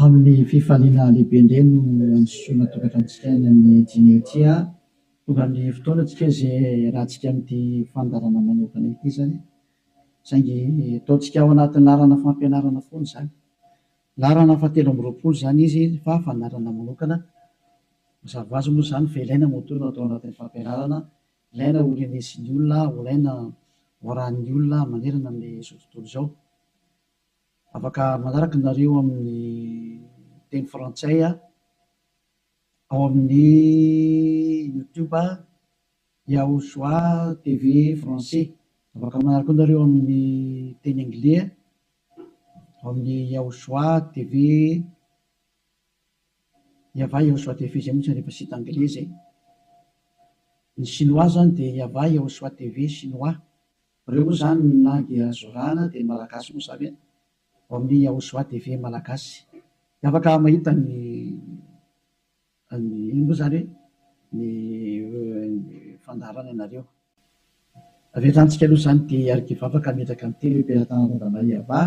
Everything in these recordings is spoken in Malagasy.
amin'ny fifaliana lehibe indray no ansosoana tokantranotsika ny amin'ny jinetia tonga amin'ny fotoanantsika izay rahantsika amin'ity fandarana manokana ity zany saingy ataontsika ao anatin'ny larana fampianarana foana zany larana fahatelo amby roapolo zany izy fa fandarana manokana mazava ho azy moa zany fa ilaina motorina atao anatin'ny fampianarana, ilaina ho renesin'ny olona, ilaina hoarahan'ny olona manerana amin'izao tontolo izao. Afaka manaraka nareo amin'ny teny frantsay ao amin'ny YouTube Yahosoa TV français. Afaka manaraka nareo amin'ny teny anglais ao amin'ny Yahosoa TV Yava Yahosoa TV zay mihitsy rehefa sita anglais zay. Ny chinois zany dia Yava Yahosoa TV chinois. Reo moa zany ny langy azorana dia malagasy moa zany ao amin'ny Yahosoa TV malagasy. Afaka mahita ny ino moa zany ny fandarana ianareo. Avelantsika aloha zany dia arikivavaka metraka amin'ny telo am-pelatana Dadamariava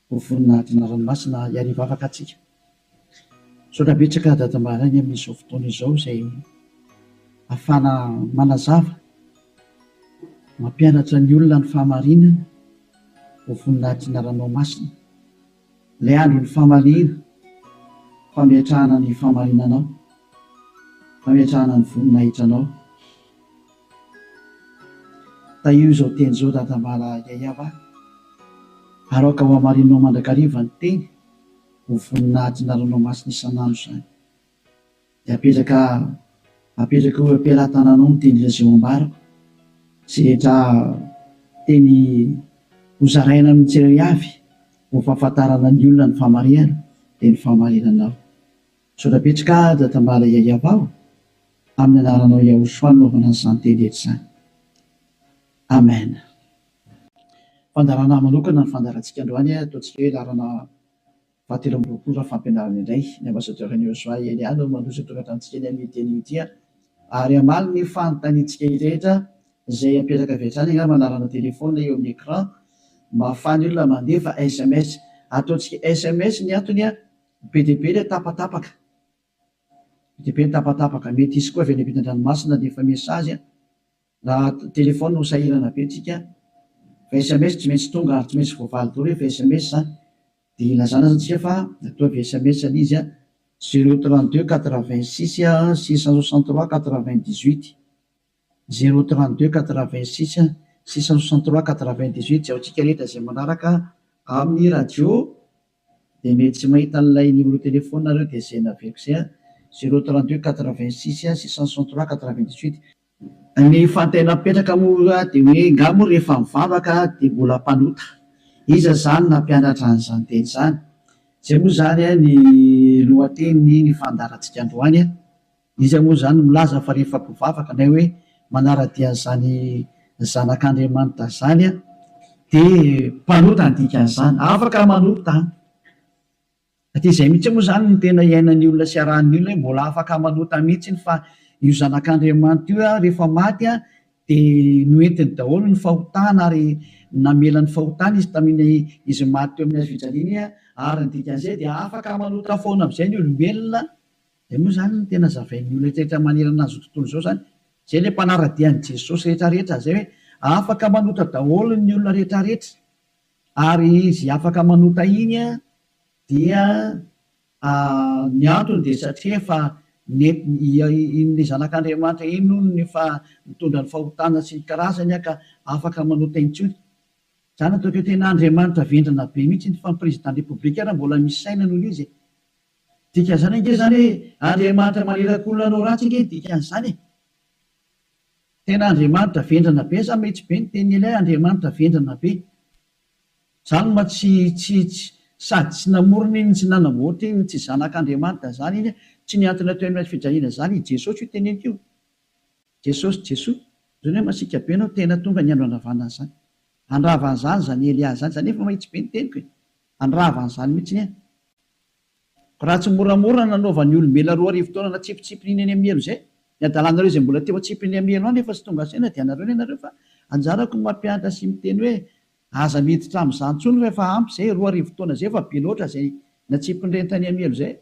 ho voninahitry ny ranomasina iarivavaka atsika. Saotra betsaka Dadamariny amin'izao fotoana izao izay ahafana manazava mampianatra ny olona ny fahamarinana ho voninahitry ny ranomasina. Ilay andro ny fahamarina, fametrahana ny fahamarinanao, fametrahana ny voninahitranao. Taio izao teny izao Dadamara Yayava, aroka ho hamarinanao mandrakariva ny teny ho voninahitry ny ranomasina isan'andro zany. Dia apetraka ho am-pelantananao ny teny lazao ambarako sy rehetra teny hozaraina amin'ny tsirairay avy ho fahafantarana ny olona ny fahamarinana dia ny fahamarinanao. Saotra betsaka Dadamara Yayava amin'ny anaranao Yahosoa naovana an'izany teny rehetra izany. Amen. Fandarana manokana ny fandarantsika androany ataontsika hoe larana fahatelo amby roapolo fampianarana indray ny ambasadaran'i Yahosoa Eliana no mandroso tokantranontsika ny amin'ny teny ity ary hamaly ny fanontaniantsika rehetra izay apetraka avy hatrany angamba manarana telefona eo amin'ny écran mba ahafahany olona mandefa SMS. Ataontsika SMS ny antony be dia be ilay tapatapaka, be dia be ny tapatapaka. Mety isy koa avy any ampitan-dranomasina nefa mesazy raha telefona ho sahirana be tsika fa SMS tsy maintsy tonga ary tsy maintsy voavaly daholo rehefa SMS zany. Dia ilazana antsika fa atao avy SMS ny izy 032 86 663 98 032 86 663 98 zay antsika rehetra izay manaraka amin'ny radio dia mety tsy mahita an'ilay numéro telefona nareo dia izay naveriko izay 032 86 663 98. Ny fantena mipetraka moa dia hoe ngamo rehefa mivavaka dia mbola mpanota, iza zany nampianatra an'izany teny izany. Izay moa zany ny lohateny ny fandarantsika androany. Izy moa zany milaza fa rehefa mpivavaka na hoe manaradia an'izany zanak'Andriamanitra zany dia mpanota ny dikan'izany, afaka manota. Satria izay mihitsy moa zany ny tena iainan'ny olona sy arahan'ny olona, mbola afaka manota mihitsy fa io zanak'Andriamanitra io rehefa maty dia noentiny daholo ny fahotana ary namela ny fahotana izy tamin'ny izy maty teo amin'ny hazofijaliana ary ny dikan'izay dia afaka manota foana amin'izay ny olombelona. Izay moa zany ny tena zavain'ny olona rehetra manerana azy tontolo izao zany, izay ilay mpanaradian'i Jesosy rehetra rehetra zay hoe afaka manota daholo ny olona rehetra rehetra ary izy afaka manota iny dia ny antony dia satria efa ny zanak'Andriamanitra iny no ny mitondra ny fahotana sy ny karazany ka afaka manota intsony. Zany ataoko tena Andriamanitra vendrana be mihitsy ny fampirezidan repoblika raha mbola misy saina noho izy. Dikan'izany ange zany hoe Andriamanitra maneran'olona anao ratsy ange dikan'izany. Tena Andriamanitra vendrana be, za mihitsy be ny teny ilay Andriamanitra vendrana be. Zany ma sady tsy namorona iny, tsy nanamboatra iny, tsy zanak'Andriamanitra zany iny, tsy niantona teo amin'ny fijaliana zany. Jesosy io teneniko io, Jesosy Jesoa zany hoe masika be anao tena tonga ny andro andravana zany, andravan'izany zany Elia zany, zany efa mahitsy be ny teniko andravan'izany mihitsy ny raha tsy moramora nanaovan'ny olombelona roa arivo taona na tsipitsipiny iny amin'ny elo zay. Ny adalanareo izay mbola teo atsipiny amin'ny elo any efa tsy tonga saina dia anareo ianareo fa anjarako mampianatra sy miteny hoe aza miditra amin'izany intsony rehefa ampy zay 2 arivo taona zay fa be loatra zay na tsy mpindrentany amelo zay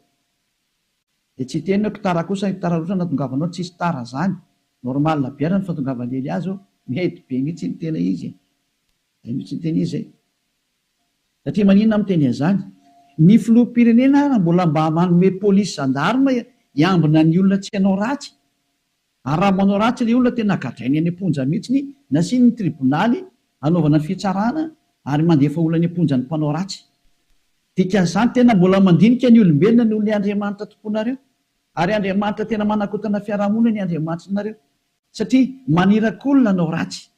dia tsy teny hoe tara kosa tara roatra natongavanao tsisy tara zany normal biara ny fatongavan'ely azy ao mety be mihitsy ny tena izy mihitsy ny tena izy zay satria maninona miteny an'izany ny filoham-pirenena raha mbola mba manome polisy zandarma hiambina ny olona tsy hanao ratsy ary raha manao ratsy ilay olona tena gadrainy any am-ponja mihitsy nasiny ny tribonaly anaovana ny fitsarana ary mandefa olona any am-ponja ny mpanao ratsy dikan'izany tena mbola mandinika ny olombelona noho ny Andriamanitra tomponareo ary Andriamanitra tena manakotana fiarahamonina ny Andriamanitra nareo satria manirakolona anao ratsy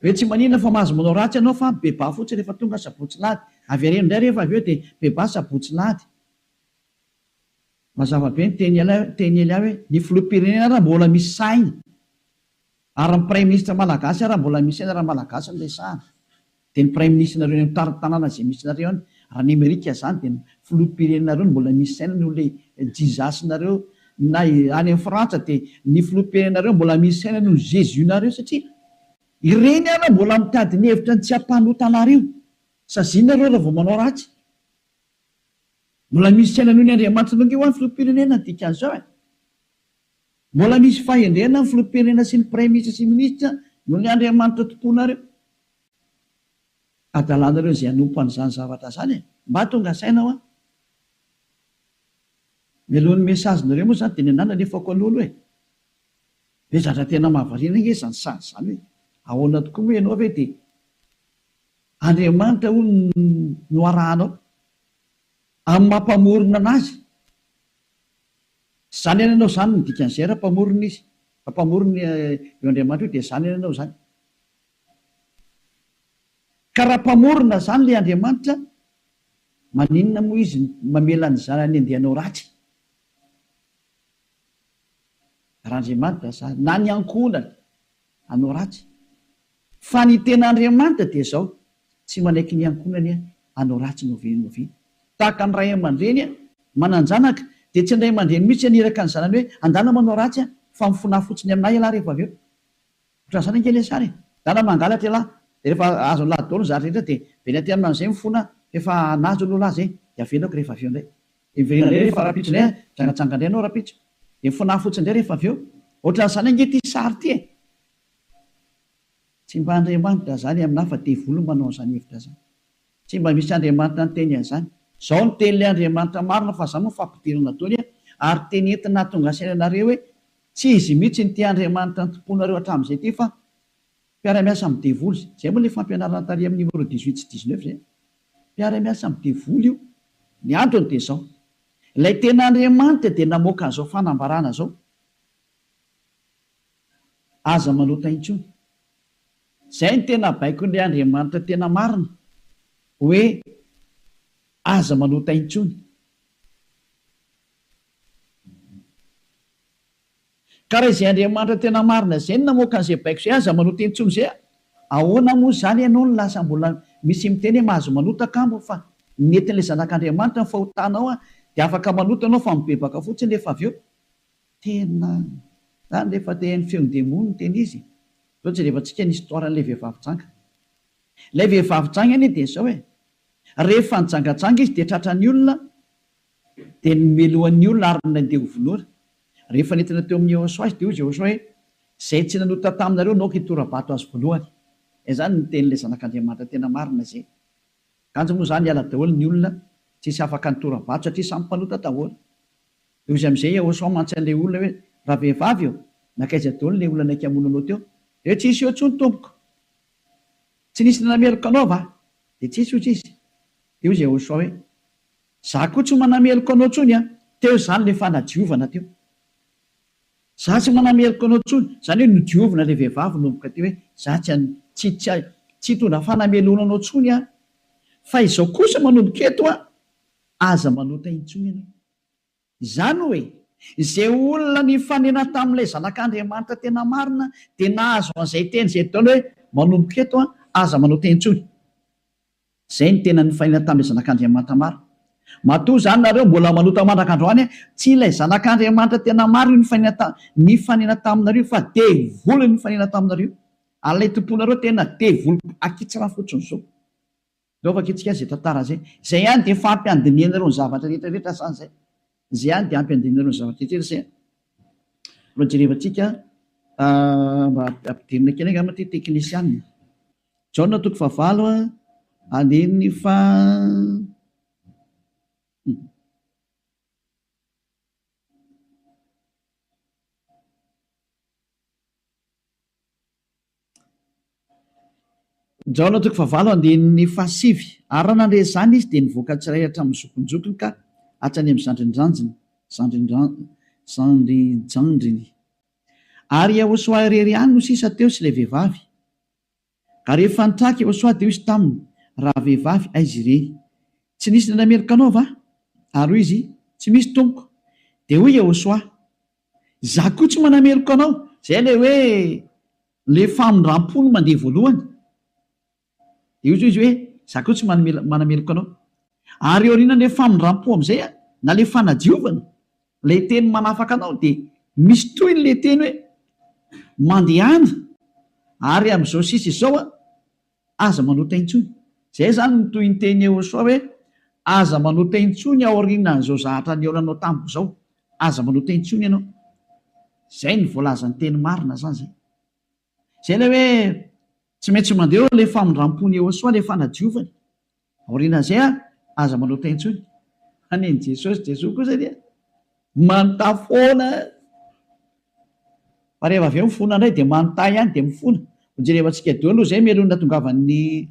hoe tsy manina fa mahazo manao ratsy ianao fa beba fotsiny rehefa tonga sabotsy lahady avy areno indray rehefa avy eo dia beba sabotsy lahady mazava be ny teny ely hoe ny filoham-pirenena raha mbola misy saina ary ny prime ministre malagasy raha mbola misy saina raha malagasy no resahana dia ny prime ministre nareo ny tanàna izay misy nareo any raha ny Amerika zany dia ny filoham-pirenenareo no mbola misy saina no ilay jizasinareo na any amin'ny Frantsa dia ny filoham-pirenenareo mbola misy saina no Jésus nareo satria ireny ara mbola mitady ny hevitra ny tsy hampanotanareo sazinareo raha vao manao ratsy mbola misy saina noho ny Andriamanitra nonge ho an'ny filoham-pirenena dikan'izao mbola misy fahendrena ny filoham-pirenena sy ny prime ministre sy ministra noho ny Andriamanitra tomponareo adalanareo izay hanompo an'izany zavatra zany mba tonga sainao mialohan'ny mesazinareo moa zany dia ny anana lefako an'olo hoe zatra tena mahavariana nge zany sady zany hoe ahoana tokoa moa ianao ve dia Andriamanitra ho no arahanao amin'ny mampamorona anazy zany iananao zany ny dikan'izay raha mpamorona izy mpamorona eo Andriamanitra io dia zany iananao zany ka raha mpamorona zany ilay Andriamanitra maninona moa izy mamela ny zanany andehanao ratsy raha Andriamanitra zany na ny ankonany anao ratsy fa ny tena Andriamanitra dia zao tsy manaiky ny ankonany anao ratsy novinovina tahaka ny ray aman-dreny mananjanaka dia tsy ndray aman-dreny mihitsy aniraka ny zanany hoe andana manao ratsy fa mifona fotsiny aminay ialahy rehefa avy eo ohatran' izany angely sary dana mangalatra ialahy dia rehefa azo ny lahy daolo zary rehetra dia veny aty amin'izay mifona efa nazo aloha lahy zay dia avelako rehefa avy eo indray iverina indray rehefa rapitso indray jangatsanga indray anao rapitso dia mifona fotsiny indray rehefa avy eo ohatran'izany ange ty sary ty tsy mba Andriamanitra zany amina fa devoly manao an'izany hevitra zany tsy mba misy Andriamanitra ny teny an'izany zao ny tenylay Andriamanitra marina fa za moa fampidirana taony ary teny entina tonga sainanareo hoe tsy izy mihitsy ny ty Andriamanitra ny tomponareo hatramin'izay ty fa mpiara-miasa amin'ny devoly zay moa ilay fampianarana tary amin'ny numéro 18 sy 19 zay mpiara-miasa amin'ny devoly io ny androny dia zao ilay tena Andriamanitra dia namoaka an'izao fanambarana zao aza manota intsony zay ny tena baiko ilay Andriamanitra tena marina hoe aza manota intsony ka raha izay Andriamanitra tena marina zay ny namoaka an'izay baiko zay aza manota intsony zay ahoana moa zany ianao ny lasa mbola misy miteny hoe mahazo manota kambo fa netin'ilay zanak'Andriamanitra ny fahotanao dia afaka manota anao fa mibebaka fotsiny rehefa avy eo tena zany rehefa te ny feon'ny demony teny izy ohatsy rehefa tsika ny histoiran'ilay vehivavy janga ilay vehivavy janga any dia zao rehefa nijangatsanga izy dia tratra ny olona dia nomelohan'ny olona ary nandeha hovolora rehefa nentina teo amin'ny Jehosoa izy dia hoy Jehosoa hoe zay tsy nanota taminareo naoka hitorabato azy voalohany zany ny tenyilay zanak'Andriamanitra tena marina zay kanjo moa zany hiala daholo ny olona tsisy afaka nitorabato satria samy mpanota daholo dia izy amin'izay Jehosoa mantsy an'ilay olona hoe raha vehivavy eo nakaiza daholo ilay olona naiky hamonanao teo dia hoe tsisy eo tsony tompoko tsy nisy nanameloko anao va dia tsisy io tsisy dia hoy Jehosoa hoe za koa tsy manameloko anao tsony teo zany le fanadiovana teo za tsy manameloko anao tsony zany hoe nodiovina ilay vehivavy nomboka teo hoe za tsy hitondra fanamelona anao tsony fa izao kosa manomboka eto aza manota intsony ianao izany hoe izay olona ny fanena tamin'ilay zanak'Andriamanitra tena marina dia nahazo an'izay teny izay taona hoe manomboka eto aza manota intsony zay ny tena ny fanena tamin'ilay zanak'Andriamanitra marina matoa zany nareo mbola manota mandrak'androany tsy ilay zanak'Andriamanitra tena marina ny fanena taminareo fa devoly ny fanena taminareo alay tomponareo tena devoly akitsira fotsiny zao Laovaka itsika zay tantara zay. Zay ihany dia fampiandiniana ireo ny zavatra rehetrarehetra sany zay. Zay ihany dia ampiandiniana ireo ny zavatra rehetrarehetra zay. Raha jerevantsika mba ampidirina kely angamba ty teknisianina. Jaona 9 andininy fa Jaona 9 andininy fa 7. Ary raha nandre zany izy dia nivoaka tsiray hatramin'ny zokonjokony ka hatrany amin'ny zandrinjandriny. Ary Yahosoa irery ihany no sisa teo sy ilay vehivavy. Ka rehefa nitraka Yahosoa dia izy taminy, raha vehivavy aizy ireny, tsy nisy nanamerika anao va? Ary hoy izy, tsy misy tompoko. Dia hoy Yahosoa, za koa tsy manamerika anao. Zay ilay hoe le famindram-pony mandeha voalohany. Dia izy hoe za koa tsy manamerika anao. Ary aorianan'ilay famindram-po amin'izay na le fanadiovana, le teny manafaka anao dia misy toy le teny hoe mandehana. Ary amin'izao sisa izao aza manota intsony. Zay zany no toy ny teny Yahosoa hoe aza manota intsony aorianan'izao zavatra niaonanao tamiko izao. Aza manota intsony ianao. Zay ny voalazan'ny teny marina zany zay. Zay ilay hoe tsy maintsy mandeha eo le famindram-pony Yahosoa le fanadiovany. Aorianan'izay aza manota intsony. Aneny Jesosy kosa dia manontany foana. Fa rehefa avy eo mifona indray dia manontany ihany dia mifona. Jerevantsika deo aloha zay melony natongavan'ny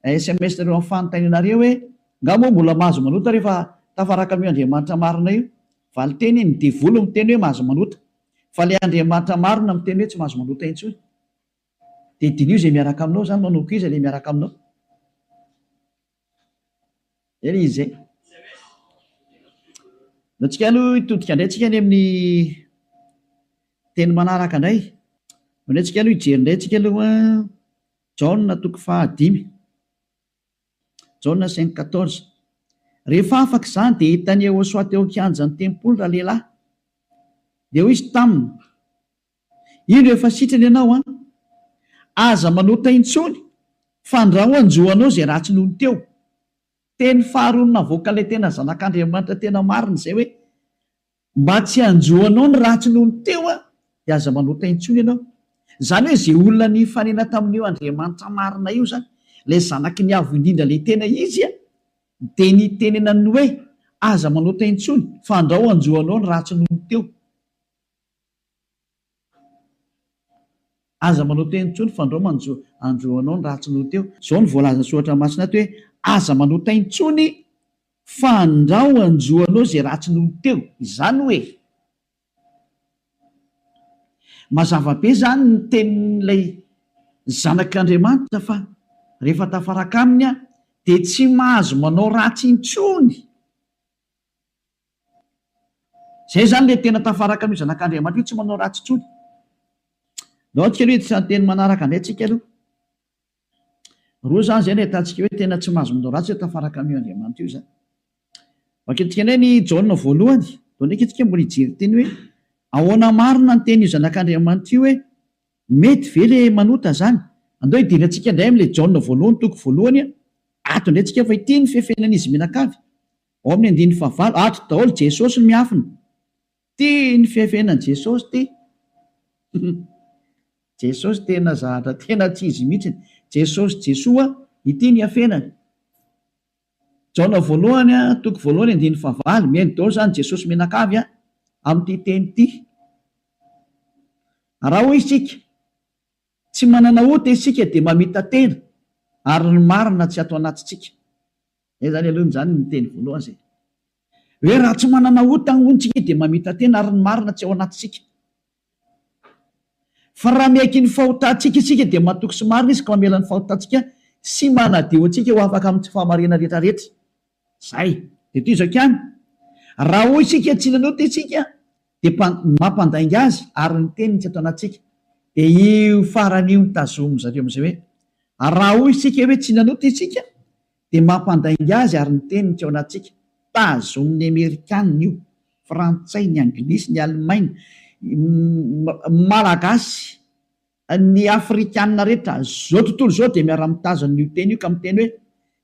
SMS nareo amin'ny fanontanianareo hoe ngamo mbola mahazo manota rehefa tafaraka amin'io Andriamanitra marina io. Valiteny ny devolo miteny hoe mahazo manota. Fa le Andriamanitra marina miteny hoe tsy mahazo manota intsony. Dia dinio izay miaraka aminao zany, manao koa izy ilay miaraka aminao. Zay izy zay. Antsika aloha hitodika indray tsika any amin'ny teny manaraka indray. Indray tsika aloha hijery indray tsika aloha Jaona 5. Jaona 5:14. Rehefa afaka izany dia hitany Yahosoa teo an-kianjan'ny tempoly raha lehilahy. Dia hoy izy taminy, ino efa sitrany ianao aza manota intsony fa andraho anjoanao izay ratsy nohony teo. Teny faharoa navoaka ilay tena zanak'Andriamanitra tena marina izay hoe mba tsy anjoanao ny ratsy nohony teo dia aza manota intsony ianao. Zany hoe izay olona ny fanena tamin'io Andriamanitra marina io zany, ilay zanaky ny avo indrindra ilay tena izy dia ny tenenany hoe aza manota intsony fa andraho anjoanao ny ratsy nohony teo. Aza manota intsony fa andraho anjoanao ny ratsy nohony teo. Izao ny voalazana soratra masina ato hoe aza manota intsony fa andraho anjoanao izay ratsy nohony teo. Izany hoe mazava be zany ny tenin'ilay zanak'Andriamanitra fa rehefa tafaraka aminy dia tsy mahazo manao ratsy intsony. Zay zany ilay tena tafaraka amin'io zanak'Andriamanitra io, tsy manao ratsy intsony. Naotsika aloha tsy teny manaraka indray tsika aloha. Roa zany zay no ahitantsika hoe tena tsy mahazo manao ratsy tafaraka amin'io Andriamanitra io zany. Maketika indray ny Jaona 1. Dao ndraiky itsika mbola hijery teny hoe ahoana marina ny teny io zanak'Andriamanitra io hoe mety ve le manota zany. Andao hidirina antsika indray amin'ilay Jaona 1:1. Ato indray tsika fa ity ny fefenan'izy mianakavy. Ao amin'ny 9:9. Ato daholo Jesosy no miafina. Ty ny fefenan' Jesosy ty. Jesosy tena zahatra tena tsy izy mihitsy. Jesosy Jesoa ity ny afenany. Jaona 1, toko 1, 9:9. Mihaino daholo zany Jesosy mianakavy amin'ity teny ity. Raha hoy isika tsy manana ota isika dia mamita tena ary ny marina tsy ato anatintsika. Zany aloha zany ny teny voalohany zay. Hoe raha tsy manana ota ny ontsika dia mamita tena ary ny marina tsy ao anatintsika. Fa raha miaiky ny fahotantsika isika dia matoky sy marina izy ka mamela ny fahotantsika sy manadio antsika ho afaka amin'ny tsy fahamarina rehetrarehetra. Zay. Dia toy izao ihany. Raha hoy isika tsy nanota isika dia mampandainga azy ary ny teniny tsy ato anatsika. Dia io farany io mitazomo zareo amin'izay hoe raha hoy isika hoe tsy nanota isika dia mampandainga azy ary ny teniny tsy ao anatsika. Tazomin'ny Amerikanina io, Frantsay, ny Anglisy, ny Alemaina, Malagasy, ny Afrikanina rehetra zao tontolo zao dia miara-mitazona io teny io ka miteny hoe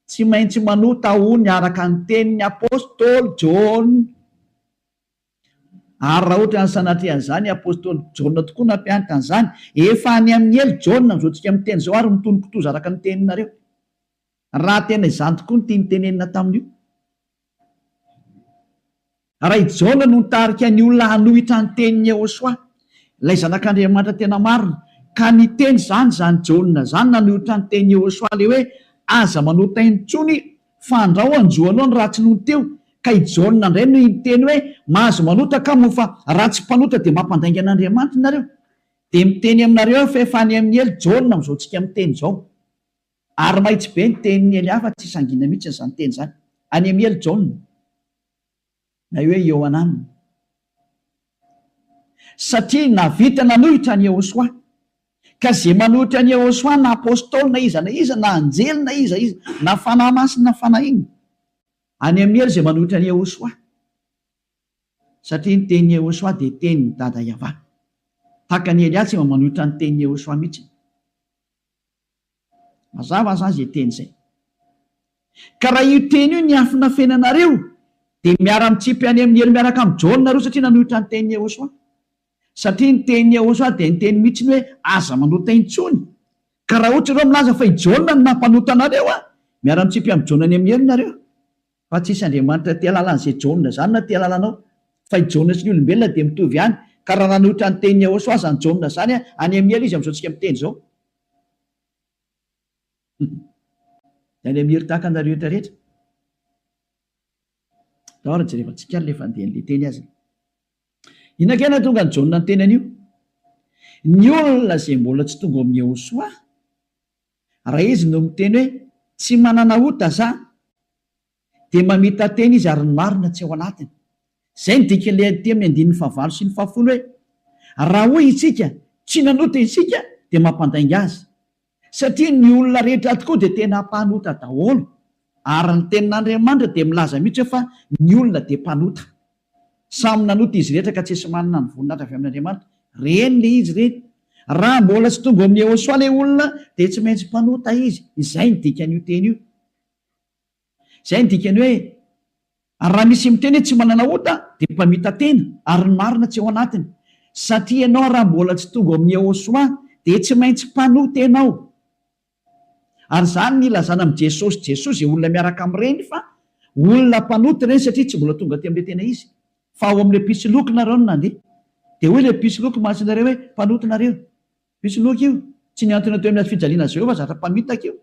tsy maintsy manota hony araka ny tenin'ny apôstôly John. Ary raha ohatra ny sanatrehan'izany apôstôly John tokoa nampianatra an'izany, efa any amin'ny elo John mizoatsika miteny zao ary mitony kitoza araka ny teninareo. Raha tena izany tokoa ny tia nitenenina tamin'io. Raha i John no nitarika ny olona hanohitra ny tenin'ny Yehosoa, ilay zanak'Andriamanitra tena marina, ka ny teny zany John zany nanohitra ny tenin'ny Yehosoa le hoe aza manota intsony fa andrao anjoanao ny ratsy noho teo. Ka i John indray no miteny hoe mahazo manota ka moa fa raha tsy mpanota dia mampandainga an'Andriamanitra nareo. Dia miteny aminareo fa efa any amin'ny elo John mizoatsika miteny zao. Ary mahitsy be ny tenin'ny ely hafa tsy sangina mihitsy izany teny zany. Any amin'ny elo John na hoe Ioanana. Satria navita nanohitra ny Yehosoa, ka zay manohitra ny Yehosoa na apôstôly na iza na anjely na iza na fanahy masina na fanahy iny, any amin'ny elo zay manohitra ny Yehosoa. Satria ny tenin'ny Yehosoa dia tenin'ny Dada Yahva. Tahaka ny Elia tsy manohitra ny tenin'ny Yehosoa mihitsy. Mazava zany zay teny zay. Ka raha io teny io ny afina fenanareo dia miara-mitsipy any amin'ny elo miaraka amin'ny John nareo satria nanohitra ny tenin'ny Yehosoa. Satria ny tenin'ny Yehosoa dia ny teny mihitsy hoe aza manota intsony. Ka raha ohatra ireo milaza fa i John no nampanota anareo, miara-mitsipy amin'ny John any amin'ny elo nareo. Fa tsisy Andriamanitra tia lalan'izay John zany na tia lalanao. Fa i John sy ny olombelona dia mitovy ihany. Ka raha nanohitra ny tenin'ny Yehosoa zany John zany, any amin'ny elo izy amin'izao miteny zao. Any amin'ny hery tahaka anareo rehetra. Dahora jerevantsika le fandehan'le teny azy. Inona tonga ny John ny teny an'io? Ny olona izay mbola tsy tonga amin'ny Yehosoa, raha izy no miteny hoe tsy manana ota za, dia mamita teny izy ary ny marina tsy ao anatiny. Izay ny dikan'ilay teny amin'ny 9 sy 10 hoe raha hoy isika tsy nanota isika dia mampandainga azy. Satria ny olona rehetra tokoa dia tena mpanota daholo. Ary ny tenin'Andriamanitra dia milaza mihitsy fa ny olona dia mpanota. Samy nanota izy rehetra ka tsy esy manana ny voninahitra avy amin'Andriamanitra. Reny le izy reny. Raha mbola tsy tonga amin'ny Yehosoa ilay olona dia tsy maintsy mpanota izy. Izay ny dikan'io teny io. Izay ny dikany hoe raha misy miteny hoe tsy manana ota dia mpamita tena ary ny marina tsy ao anatiny. Satria ianao raha mbola tsy tonga amin'ny Yehosoa dia tsy maintsy mpanota ianao. Ary zany ny ilazana amin'ny Jesosy izay olona miaraka amin'ireny fa olona mpanota ireny satria tsy mbola tonga aty amin'ilay tena izy. Fa ao amin'ilay pisoloky nareo no nandeha. Dia hoy ilay pisoloky mahatsinareo hoe mpanota nareo. Pisoloky io tsy niantona teo amin'ny fijaliana Jehova zatra mpamitaka io.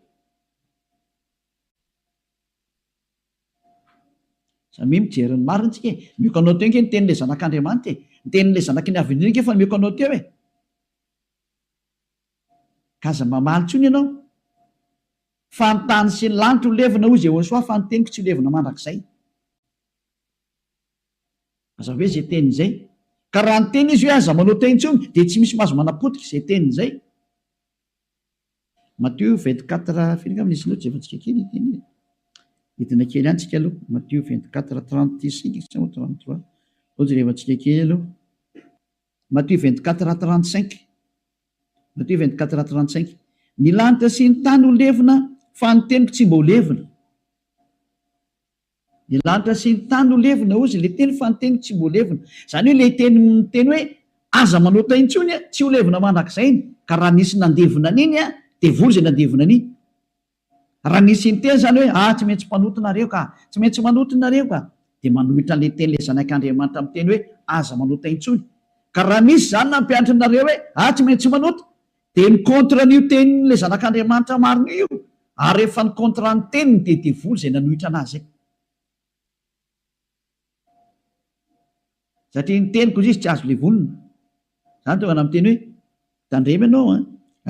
Samy mijery ny marina tsika. Mioka anao teo ny tenin'ilay zanak'Andriamanitra. Ny tenin'ilay zanaky ny avy indrindra fa mioka anao teo e. Kaza mamaly tsony ianao. Fa ny tany sy ny lanitra ho levina hoy Jehosoa fa ny teniko tsy ho levina mandrakizay. Mazava hoe izay teny izay. Ka raha ny teny izy hoe aza manota intsony dia tsy misy mahazo manapotika izay teny izay. Matthieu 24 firinga amin'izy loatra efa tsika kely teny. Hitina kely ihany tsika aloha. Matthieu 24:35 sa 33. Ohatsy rehefa tsika kely aloha. Matthieu 24:35. Matthieu 24:35. Ny lanitra sy ny tany ho levina fa ny teniko tsy mba ho levina. Ny lanitra sy ny tany ho levina ozy ilay teny fa ny teniko tsy mba ho levina. Izany hoe ilay teny hoe aza manota intsony tsy ho levina mandrakizay iny. Ka raha nisy nandevina an'iny dia vory izay nandevina an'iny. Raha nisy ny teny izany hoe tsy maintsy mpanota nareo ka, tsy maintsy manota nareo ka, dia manohitra an'ilay teny ilay zanak'Andriamanitra amin'ny teny hoe aza manota intsony. Ka raha misy izany nampianatra nareo hoe tsy maintsy manota, dia ny kontra n'io tenin'ilay zanak'Andriamanitra marina io. Ary rehefa ny kontra ny teniny dia devoly izay nanohitra anazy. Satria ny teniko izy tsy azo levolina. Izany tonga namiteny hoe tandrema ianao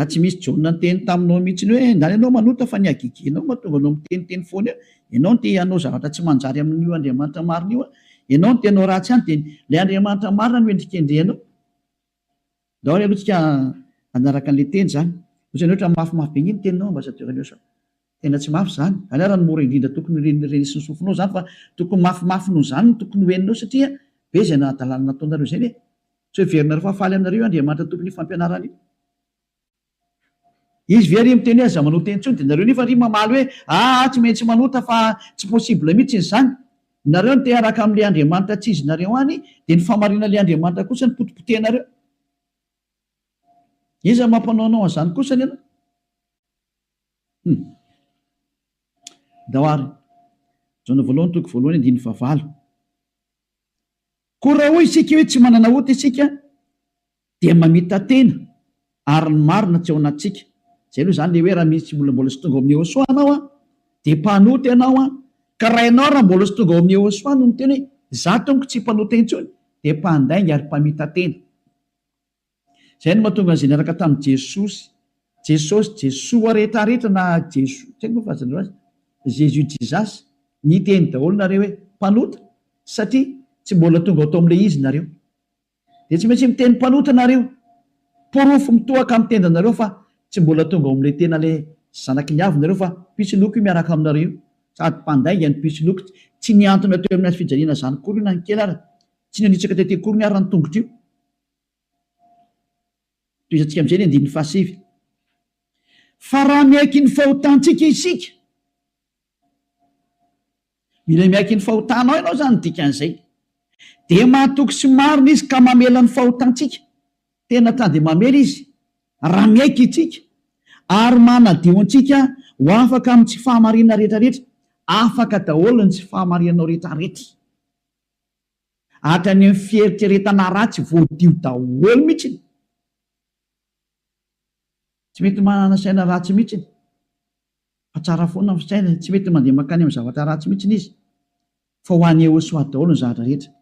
tsy misy John ny teny taminao mihitsy hoe ndany ianao manota fa ny agigenao mahatonga anao miteniteny foana eo. Ianao no te hanao zavatra tsy manjary amin'io Andriamanitra marina io. Ianao no te hanao ratsy ihany dia ilay Andriamanitra marina no endrikendrehanao. Daholo aloha tsika anaraka an'ilay teny izany. Ohatrany ohatra mafimafy be iny teninao ambassadeur. Tena tsy mafy izany. Raha ny mora indrindra tokony renisy ny sofinao izany fa tokony mafimafy noho izany no tokony hoeninao satria be izay nahadalana nataonareo izay ve. Tsy hoe verina rehefa faly aminareo Andriamanitra tokony fampianarana io. izy very miteny aza manota intsony de nareo nefa ry mamaly hoe tsy maintsy manota fa tsy possible mihitsy izy zany. Nareo no te araka am'le Andriamanitra tsy izy nareo any de ny famarina le Andriamanitra kosa ny potipotenareo. Iza mampanaonao an'izany kosa ny daoary jaona voalohany toko voalohany andiny favalo. Koa raha hoy isika hoe tsy manana ota isika dia mamita tena ary ny marina tsy ao anatsika. Zay aloha zany le hoe raha misy mbola sy tonga ao amin'ny Ehosoa anao de mpanota ianao ka raha ianao raha mbola sy tonga ao amin'ny Ehosoa no miteny hoe za tomko tsy mpanota intsony de mpandainga ary mpamita tena. Zay no mahatonga an'izay niaraka tamin'i Jesoa rehetrarehetra na Jesoa tsy haiko fazan'ireo azy Jésus Jesus ny teny daholo nareo hoe mpanota satria tsy mbola tonga atao amin'le izy nareo de tsy maintsy miteny mpanota nareo porofo mitohaka amin'ny tendanareo fa tsy mbola tonga ao amin'le tena le zanaky ny avy nareo fa pisiloko io miaraka aminareo sady mpandainga ny pisiloko tsy niantona teo amin'ny fijaliana zany kory io na ny kely ara tsy nanitsaka tety kory ny ara ny tongotro io. Toizantsika amin'izay ny andininy fahasivy. Fa raha miaiky ny fahotantsika isika, mila miaiky ny fahotanao ianao zany dikan'izay de mahatoky sy marina izy ka mamela ny fahotantsika tena tany de mamela izy raha miaiky itsika ary manadio antsika ho afaka amin'ny tsy fahamarina rehetrarehetra, afaka daholo ny tsy fahamarinanao rehetrarehetra hatrany amin'ny fieritreretana ratsy voadio daholo mihitsy. Tsy mety manana saina ratsy mihitsy fa tsara foana ny saina, tsy mety mandeha makany amin'ny zavatra ratsy mihitsy izy fa ho an'ny Ehosoa daholo ny zavatra rehetra.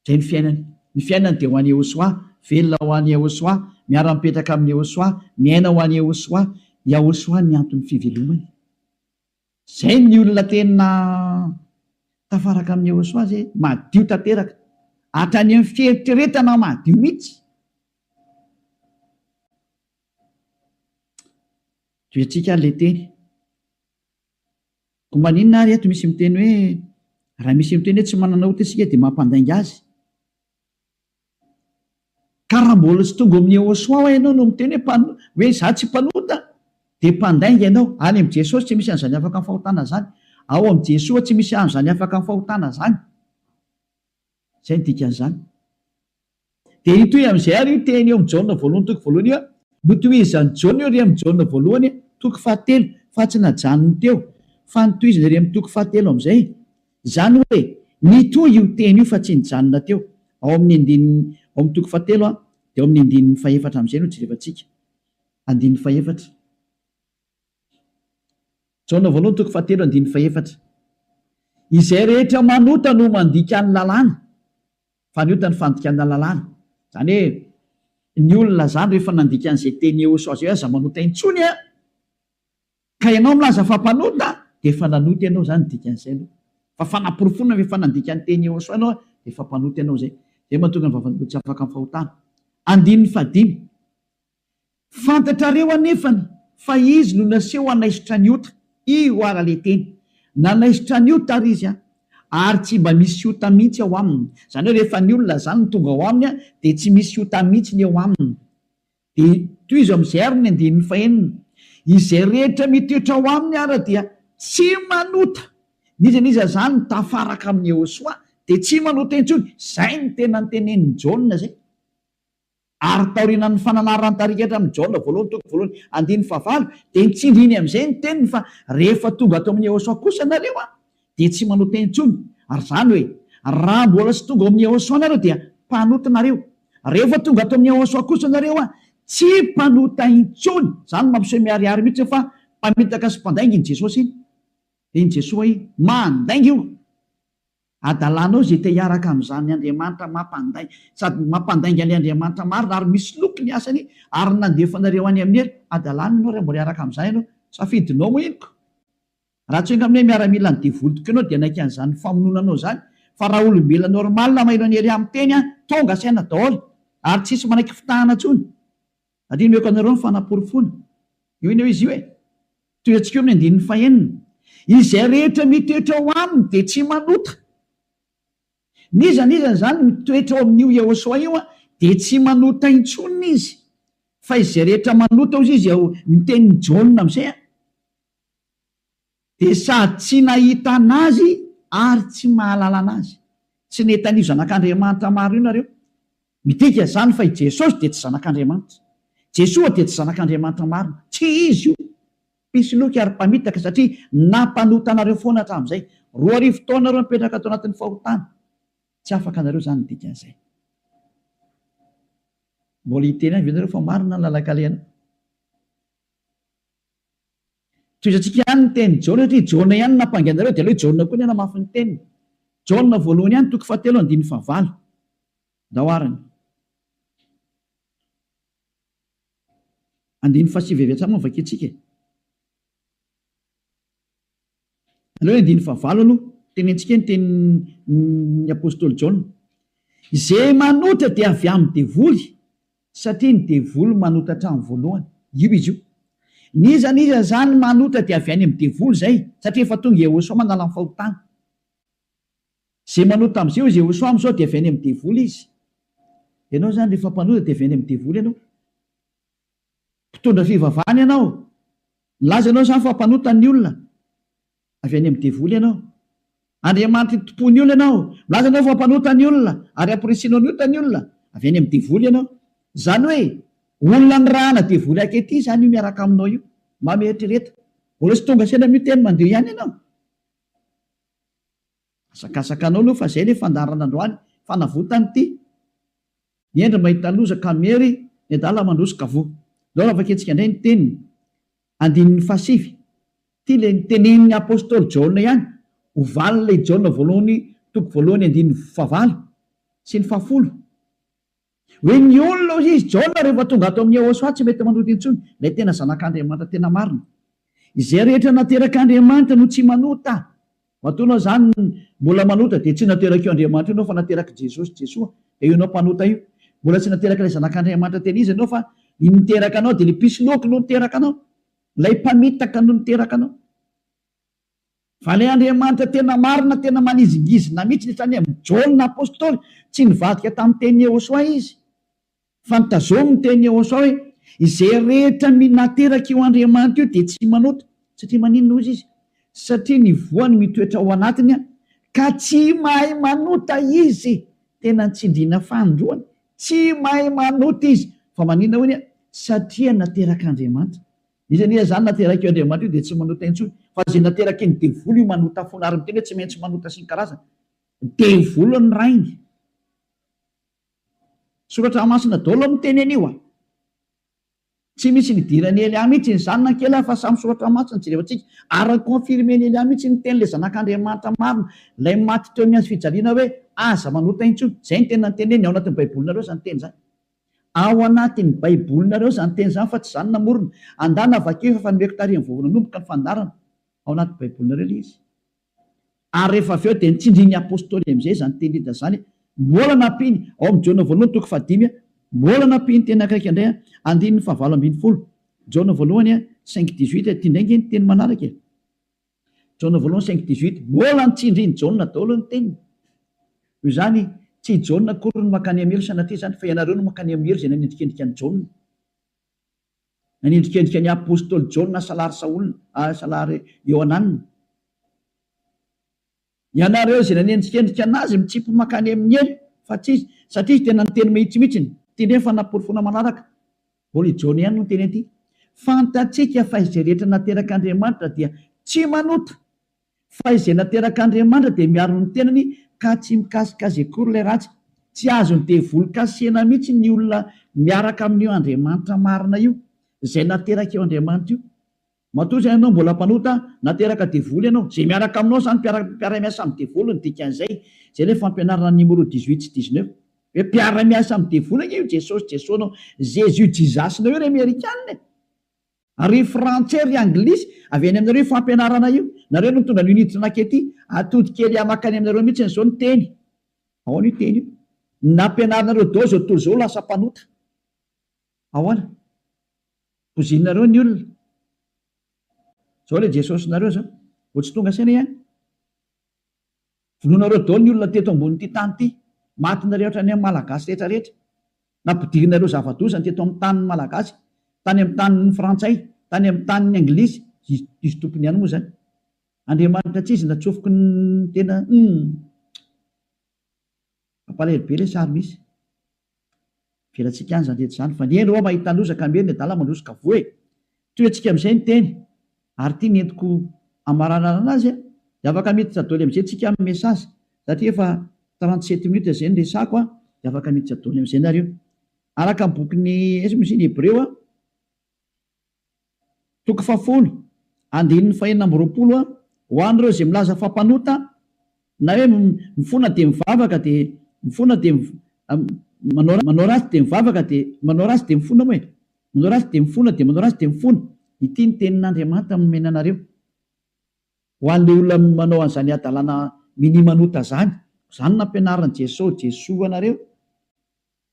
Zay ny fiainany, ny fiainany de ho an'ny Ehosoa, velona ho an'ny Ehosoa, miara-mipetraka amin'ny Ehosoa, miaina ho an'ny Ehosoa, Ehosoa ny antony fivelomany. Zay ny olona tena tafaraka amin'ny Ehosoa zay madio tanteraka hatrany amin'ny fieritreretana madio mihitsy. Toetrika le teny ko maninona ary eto misy miteny hoe raha misy miteny hoe tsy manana ota isika de mampandainga azy. Ka raha mbola tsy tonga amin'ny Ehosoa ianao no miteny hoe za tsy mpanota de mpandainga ianao. Any amin'ny Jesosy tsy misy an'izany afaka amin'ny fahotana zany, ao amin'ny Jesoa tsy misy an'izany afaka amin'ny fahotana zany. Zay ny dikan'izany. De itoy amin'izay ary io teny eo amin'ny Jaona voalohany toko voalohany io notohizany Jaona io ry amin'ny Jaona voalohany toko fahatelo fa tsy najanony teo fa notohizany ry amin'ny toko fahatelo amin'izay zany hoe nitoy io teny io fa tsy nijanona teo. Ao amin'ny andininy ao amin'ny toko fahatelo de ao amin'ny andininy fahaefatra amin'izay no jerevantsika andininy fahaefatra. Jaona voalohany toko fahatelo andininy fahaefatra. Izay rehetra manota no mandika ny lalàna fa ny ota ny fandikana lalàna. Zany hoe ny olona zany rehefa nandika an'izay teny Ehosoa zay aza manota intsony ka ianao milaza fa mpanota de efa nanota ianao zany dikan'izay aloha fa fanaporofona rehefa nandika ny teny Ehosoa ianao de efa mpanota ianao zay. Zay mahatonga ny vavan'ny tsy afaka amin'ny fahotana. Andininy fahadimy. Fantatrareo anefany fa izy no naseho hanaisitra ny ota, io ara le teny nanaisitra ny ota ary izy ary tsy mba misy ota mihitsy ao aminy. Zany hoe rehefa ny olona zany tonga ao aminy de tsy misy ota mihitsy ny ao aminy. De toy izy amin'izay ary ny andininy fahenina. Izay rehetra mitoetra ao aminy ara dia tsy manota. Nizaniza zany tafaraka amin'ny Ehosoa de tsy manota intsony. Zay ny tena nytenenin'ny Jaona zay. Ary taorinan'ny fananarany tarikatra amin'ny Jaona voalohany toko voalohany andininy fahavalo de nitsindriny amin'izay ny teniny fa rehefa tonga ato amin'ny Ehosoa kosa nareo de tsy manota intsony. Ary zany hoe raha mbola sy tonga ao amin'ny Ehosoa nareo dia mpanota nareo. Rehefa tonga ato amin'ny Ehosoa kosa nareo tsy mpanota intsony. Zany mampiseho miariary mihitsy fa mpamitaka sy mpandainga iny Jesosy iny. De iny Jesosy mandainga io. Adalanao zay te hiaraka amin'izany Andriamanitra mampandainga sady mampandainga ny Andriamanitra marina ary misy loko ny asany ary nandefanareo any amin'ny heri. Adalana ianao raha mbola hiaraka amin'izany ianao safidinao moa inoko. Raha tsy hoe amin'ilay miaramila ny devolotiko ianao dia naika an'izany famononanao zany fa raha olombelona normalina mahaino any ery amin'ny teny tonga saina daholo ary tsisy manaiky fitahana tsony. Adino meko anareo ny fanaporofona. Io iny izy io toy antsika eo amin'ny andininy fahenina. Izay rehetra mitoetra ao aminy de tsy manota. Nizany zany mitoetra ao amin'io Ehosoa io de tsy manota intsony izy fa izay rehetra manota ozy izy ao nitenin'ny Jaona amizay dia sady tsy nahita anazy ary tsy mahalala anazy. Tsy netan'io zanak'Andriamanitra maro io nareo. Midika zany fa i Jesosy dia tsy zanak'Andriamanitra. Jesoa dia tsy zanak'Andriamanitra marina. Tsy izy io. Mpisoloky ary mpamitaka satria nampanota anareo foana hatramin'izay. 2 taona nareo mipetraka atao anatin'ny fahotana. Tsy afaka anareo zany ny dikan'izay. Mbola hiteny any venareo fa marina ny lalak'alena. Toizantsika ihany ny teny Jaona satria Jaona ihany nampangainareo dia aleo Jaona koa ny namafy ny teniny. Jaona voalohany ihany 7:9 daoarany. 9:7 hatramy vakitsika. Aleo 9:9 aloha tenentsika ny tenin'ny apôstôly Jaona. Izay manota dia avy amin'ny devoly satria ny devoly manota hatramin'ny voalohany. Io izy io. Niza zany manota dia avy any amin'ny devoly zay satria efa tonga Jehosoa manala ny fahotana. Zay manota amin'izay izy Jehosoa amin'izao dia avy any amin'ny devoly izy. Ianao zany rehefa mpanota dia avy any amin'ny devoly ianao. Mpitondra fivavahana ianao. Milaza ianao zany fa mpanota ny olona. Avy any amin'ny devoly ianao. Andriamanitra tompony olona ianao. Milaza ianao fa mpanota ny olona ary ampirisinao ny ota ny olona. Avy any amin'ny devoly ianao. Zany hoe olona ny rahana devoly akety zany io miaraka aminao io. Mametrereta. Mbola tsy tonga sena miteny mandeha ihany ianao. Asakasakanao aloha fa zay ilay fandarana androany fanavotany ity. Niendra mahita loza kamery ny adala mandroso kavoa. Lao avaketsika indray ny teniny. 9:7. Ty le nitenenin'ny apôstôly Jaona ihany. Ovaly ilay Jaona voalohany toko voalohany 9:9 sy ny 10. Hoe ny olona izy Jaona rehefa tonga ato amin'ny Jehosoa tsy mety manota intsony. Ilay tena zanak'Andriamanitra tena marina. Izay rehetra naterak'Andriamanitra no tsy manota. Matonao zany mbola manota dia tsy nateraka io Andriamanitra ianao fa nateraka Jesosy Jesoa. Dia io ianao mpanota io. Mbola tsy nateraka ilay zanak'Andriamanitra tena izy ianao fa niteraka anao dia ilay mpisoloky no niteraka anao. Ilay mpamitaka no niteraka anao. Fa ilay Andriamanitra tena marina tena manizingizina mihitsy netrany amin'ny Jaona apôstôly tsy nivadika tamin'ny teny Jehosoa izy. Fa nitazomy ny teny Jehosoa hoe izay rehetra nateraka io Andriamanitra io dia tsy manota. Satria maninona izy izy? Satria ny voany mitoetra ao anatiny ka tsy mahay manota izy. Tena nitsindriana fandroany. Tsy mahay manota izy. Fa maninona hoy satria nateraka Andriamanitra. Izy zany nateraka io Andriamanitra io dia tsy manota intsony. Fa zay nateraka iny devoly io manota foana ary miteny hoe tsy maintsy manota sy ny karazana. Devoly ny rainy. Soratra masina daholo miteny anio a. Tsy misy nidirany Elia mihitsy ny zanona kely fa samy soratra masina jerevantsika. Ary konfirmeny Elia mihitsy ny teny le zanak'Andriamanitra marina. Ilay maty teo amin'ny azy fijaliana hoe aza manota intsony. Zay ny tena teneny ao anatin'ny baibolinareo zany teny zany. Ao anatin'ny baibolinareo zany teny zany fa tsy zany namorona. Andana vakeo fa nomeko tarihany voavonanomboka ny fandarana. Ao anatin'ny baibolinareo ilay izy. Ary rehefa avy eo dia nitsindriany apôstôly amin'izay zany teny hita zany. Mbola nampiny ao amin'ny Jaona voalohany toko 5. Mbola nampiny teny akaiky indray 9:9. Jaona voalohany 5:18 ty indraingy ny teny manaraka. Jaona voalohany 5:18 mbola nitsindriany Jaona daholo ny teniny. Io zany tsy Jaona akory no makany amelo sanatria zany fa ianareo no makany amelo zay nanendrikendrika ny Jaona. Nanendrikendrika ny apôstôly Jaona salary Saolina, salary Ioananina. Ianareo zay nanendrikendrika anazy mitsipy makany amin'ny elo fa tsy satria tena ny teny mihitsimihitsiny. Ty ndray fa naporofona manaraka. Mbola i Jaona ihany no teny aty. Fantatsika fa izay rehetra naterak'Andriamanitra dia tsy manota. Fa izay naterak'Andriamanitra dia miaro ny tenany ka tsy mikasikazy akory ilay ratsy. Tsy azony devoly kasena mihitsy ny olona miaraka amin'io Andriamanitra marina io. Izay nateraka eo Andriamanitra io. Matoa zay ianao mbola mpanota nateraka devoly ianao. Zay miaraka aminao zany mpiara-miasa amin'ny devoly ny dikan'izay. Zay ilay fampianarana numéro 18 sy 19. Hoe mpiara-miasa amin'ny devoly io Jesosy Jesosy Jésus Jesus io ry Amerikanina. Ary frantsay ry anglisy avy any aminareo fampianarana io. Nareo no tonga ny unité nakety atody kely amakany aminareo mihitsy zao ny teny. Ao ny teny io. Nampianaranareo dao zao tontolo zao lasa mpanota. Ahoana? Pozinareo ny olona. Zao ilay Jesosy nareo zao. Vao tsy tonga saina ihany. Vonoanareo dao ny olona teto ambony ity tany ity. Matinareo ohatrany amin'ny malagasy rehetra rehetra. nampidirinareo zava-dosany teto amin'ny tanin'ny malagasy, tany amin'ny tanin'ny frantsay, tany amin'ny tanin'ny anglisy, izy tompony ihany moa zany. Andriamanitra tsy izy natsofoko ny tena mampalahelo be le sary misy. Velantsika any zany rehetra zany fa ny eny ao mahita losaka meny ny adala mandrosaka voe. Toy antsika amin'izay ny teny ary tia nentiko amaranana anazy dia afaka miditra daholo amin'izay tsika amin'ny mesazy satria efa 37 minutes izay ny resako dia afaka miditra daholo amin'izay nareo. Araka ny bokin'ny misy ny Hebreo toko 10 andininy 420 ho an'ireo izay milaza fampanota na hoe mifona dia mivavaka dia mifona dia manao ratsy dia mivavaka dia manao ratsy dia mifona moa e, manao ratsy dia mifona dia manao ratsy dia mifona. Ity ny tenin'Andriamanitra nomena anareo ho an'ilay olona manao an'izany adalana minimanota zany. Izany nampianaran'i Jesosy anareo.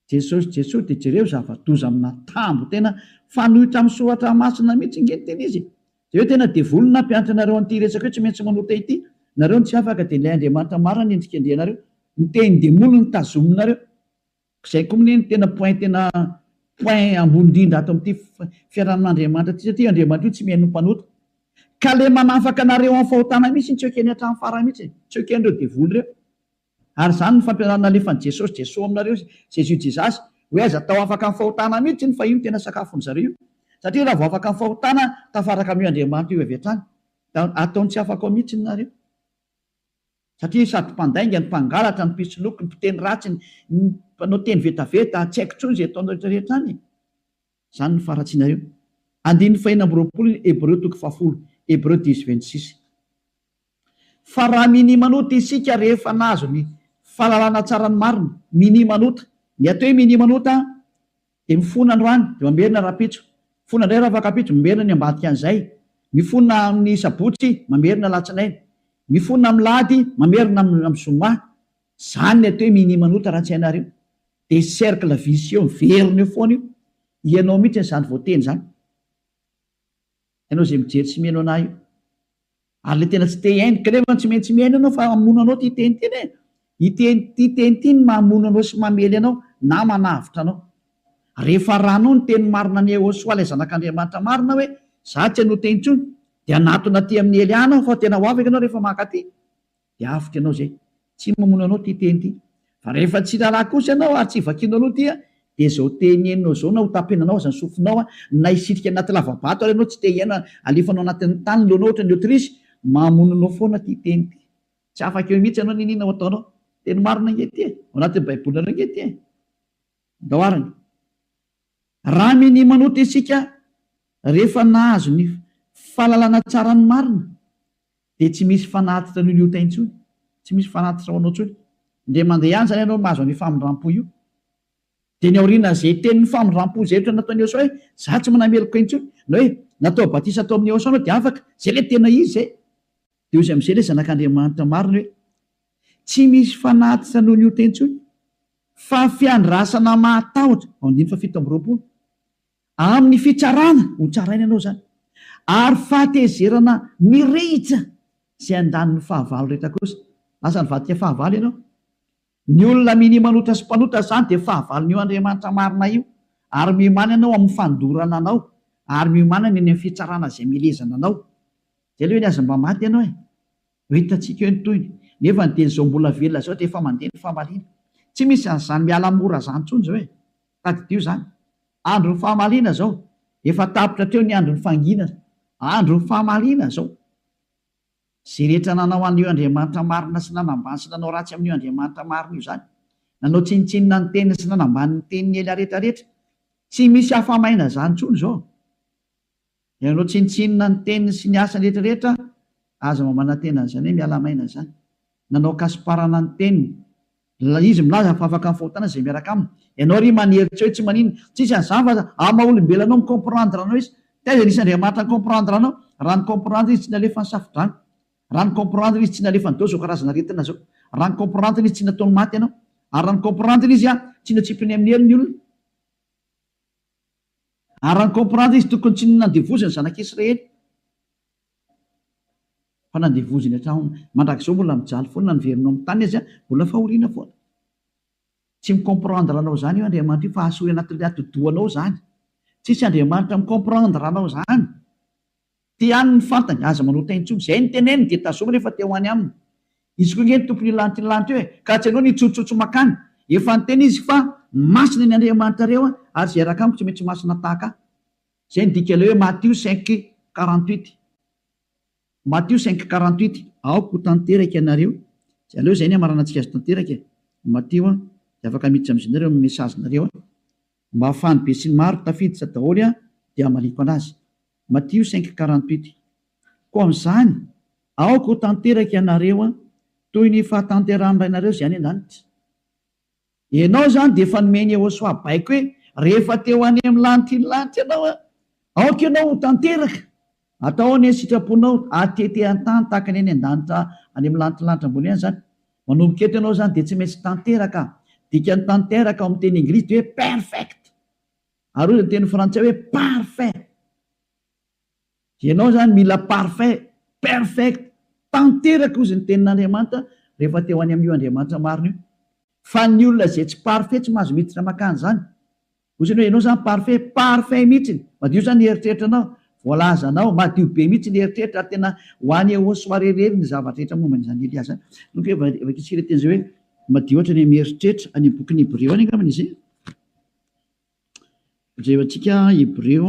Jesosy dia jereo zava-doza amina tambo tena fanohitra amin'ny soratra masina mihitsy nge teny izy. Dia hoe tena devolina nampianatra anareo an'ity resaka hoe tsy maintsy manota ity. Nareo tsy afaka dia ilay Andriamanitra marina ny endrika andrianareo. Ny teny demono ny tazominareo. Izay koa ny tena point ambony indrindra ato amin'ity fiarahan'Andriamanitra ity satria Andriamanitra io tsy miheno mpanota. Ka le manafaka anareo amin'ny fahotana mihitsy tsy ekeny hatramin'ny farany mihitsy, tsy eken'ireo devoly ireo. Ary izany ny fampianarana alefan'i Jesosy aminareo Jesasy hoe aza tao afaka amin'ny fahotana mihitsy ny fa io tena sakafon'zareo. Satria raha vao afaka amin'ny fahotana tafaraka amin'io Andriamanitra io avy hatrany. Ataony tsy afaka ao mihitsy nareo. Satria sady mpandainga ny mpangalatra ny mpisoloky ny mpiteny ratsy ny mpanao teny vetaveta tsy haiko intsony izay ataonao rehetrarehetra any. Izany ny faratsinareo. Andininy 420 Hebreo toko 10 Hebreo 10:26. Fa raha minimanota isika rehefa nazo ny fahalalana tsara ny marina, minimanota. Ny atao hoe minimanota dia mifona androany dia mamerina rapitso, mifona indray raha afaka pitso mamerina ny ambadika an'izay, mifona amin'ny sabotsy mamerina latsinainy, mifona amin'ny lahady mamerina amin'ny zoma. Izany ny atao hoe minimanota raha tsy hainareo. Dia cercle vicieux miverina eo foana io. Ianao mihitsy n'izany voateny izany. Ianao izay mijery tsy mihaino anahy io. Ary le tena tsy te hiainga nefa tsy maintsy mihaino anao fa mamono anao ty teny teny e. Ity teny ity ny mamono anao sy mamely anao na manavitra anao. Rehefa ranao ny teny marina ny Jesosy ilay zanak'Andriamanitra marina hoe za tsy hanota intsony dia anatona aty amin'ny Eliana fa tena ho afaka ianao rehefa maka aty. Dia afitra ianao izay. Tsy mamono anao ty teny ity. Fa rehefa tsy raharaha kosa ianao ary tsy vakianao aloha ty dia izao teny henonao izao na ho tapenanao aza ny sofinao na hisitrika anaty lavabato ary ianao tsy te hiaina alefanao anatin'ny tany loanao ohatra ny Aotrisy, mamono anao foana ty teny ity. Tsy afaka eo mihitsy ianao ninina ho ataonao. Teny marina nge ty ao anatin'ny baibolina nge ty daoarany. Raha minimanota isika rehefa nahazo ny fahalalana tsara ny marina dia tsy misy fanatitra noho ny ota intsony, tsy misy fanatitra ho anao intsony. Indray mandeha ihany zany ianao mahazo ny famindram-po io. Dia ny aoriana izay tenin'ny famindram-po izay ohatra nataon'i Jesosy hoe za tsy manameloko intsony, na hoe natao batisa tao amin'ny Jesosy anao dia afaka, izay le tena izy izay. Dia izy amin'izay le zanak'Andriamanitra marina hoe tsy misy fanatitra noho ny ota intsony fa fiandrasana mahatahotra ao 7:20 amin'ny fitsarana ho tsaraina ianao zany ary fahatezerana mirehitra izay andaniny fahavalo rehetra kosa. Lasa nivadika fahavalo ianao. Ny olona minimanota sy mpanota zany dia fahavalon'io Andriamanitra marina io ary miomana ianao amin'ny fandorana anao ary miomana ny fitsarana izay milezana anao. Izay le hoe ny aza mba maty ianao e. Ho hitantsika eo ny toyny nefa ny teny izao mbola velona zao dia efa mandeha ny fahamaliana. Tsy misy an'izany miala mora zany intsony zao e. Tadidio zany. Andron'ny fahamaliana zao. Efa tapitra treo ny andron'ny fanginana. Andron'ny fahamaliana zao. Izay rehetra nanao an'io Andriamanitra marina sy nanambany sy nanao ratsy amin'io Andriamanitra marina io zany. Nanao tsinitsinina ny teniny sy nanambany ny teniny ela rehetrarehetra. Tsy misy hafamaina zany intsony zao. Nanao tsinitsinina ny teniny sy ny asany rehetrarehetra aza mamana tena an'izany hoe miala maina zany. Nanao kasiparana ny teniny. Izy milaza fa afaka amin'ny fahotana izay miaraka aminy. Ianao ry maneritra hoe tsy manino. Tsisy an'izany fa ama olombelonao mikomprendre anao izy. Taiza nisy Andriamanitra mikomprendre anao. Raha ny komprendre izy tsy nalefa ny safidrano. Raha ny komprendre izy tsy nalefa ny dao zao karazana retina zao. Raha ny komprendre izy tsy nataony maty ianao. Ary raha ny komprendre izy tsy natsipiny amin'ny helo ny olona. Ary raha ny komprendre izy tokony tsy nandevoziny zanak'Israely. Fa nandevoziny hatrany mandrakizao mbola mijaly foana na niverinao amin'ny tany izy mbola fahoriana foana. tsy micomprendre anao zany io Andriamanitra io fa asoy anatin'ny atodoanao zany. Tsisy Andriamanitra micomprendre anao zany. Ty any ny fantany aza manota intsony zay ny teneny dia tazoma rehefa te ho any aminy. Izy koa ny tompony lanitra ny lanitra eo ka tsy anao nitsotsotso makany. Efa nyteny izy fa masina ny Andriamanitra reo ary zay raka amiko tsy maintsy masina tahaka. Zay ny dika ilay hoe Matthieu 5:48. Matthieu 5:48. Aoko tanteraka ianareo. Zay aleo zay ny amaranantsika azy tanteraka. Matthieu dia afaka miditra amin'izy nareo mesazinareo mba hafany be sy ny maro tafiditra daholo dia maliko anazy. Matthieu 5:48. Koa amin'izany aoko tanteraka ianareo toy ny fahatanteran'ny rainareo zay any an-danitra. Ianao zany dia efa nomeny Yehosoa baiko hoe rehefa teo any amin'ny lanitra ny lanitra ianao aoka ianao tanteraka. Atao ny sitraponao atete an-tany tahaka ny any an-danitra any amin'ny lanitra ambony any zany. Manomboka eto ianao zany dia tsy maintsy tanteraka. Dikany tanteraka ao amin'ny teny Anglisy dia hoe perfect. Ary ny teny frantsay hoe parfait. Ianao zany mila parfait, perfect, tanteraka ozy ny tenin'Andriamanitra rehefa teo any amin'io Andriamanitra marina io. Fa ny olona zay tsy parfait tsy mahazo miditra makany zany. Ozy hoe ianao zany parfait mihitsy. Madio zany eritreritra anao. Voalaza anao madio be mihitsy ny eritreritra ary tena ho any Yehosoa rerery ny zavatra rehetra momba n'izany Elias zany. Nuk vakitsika teny zay hoe madio ohatra ny mieritreritra any bokin'ny Hébreu any angambany izy. Jereo antsika Hébreu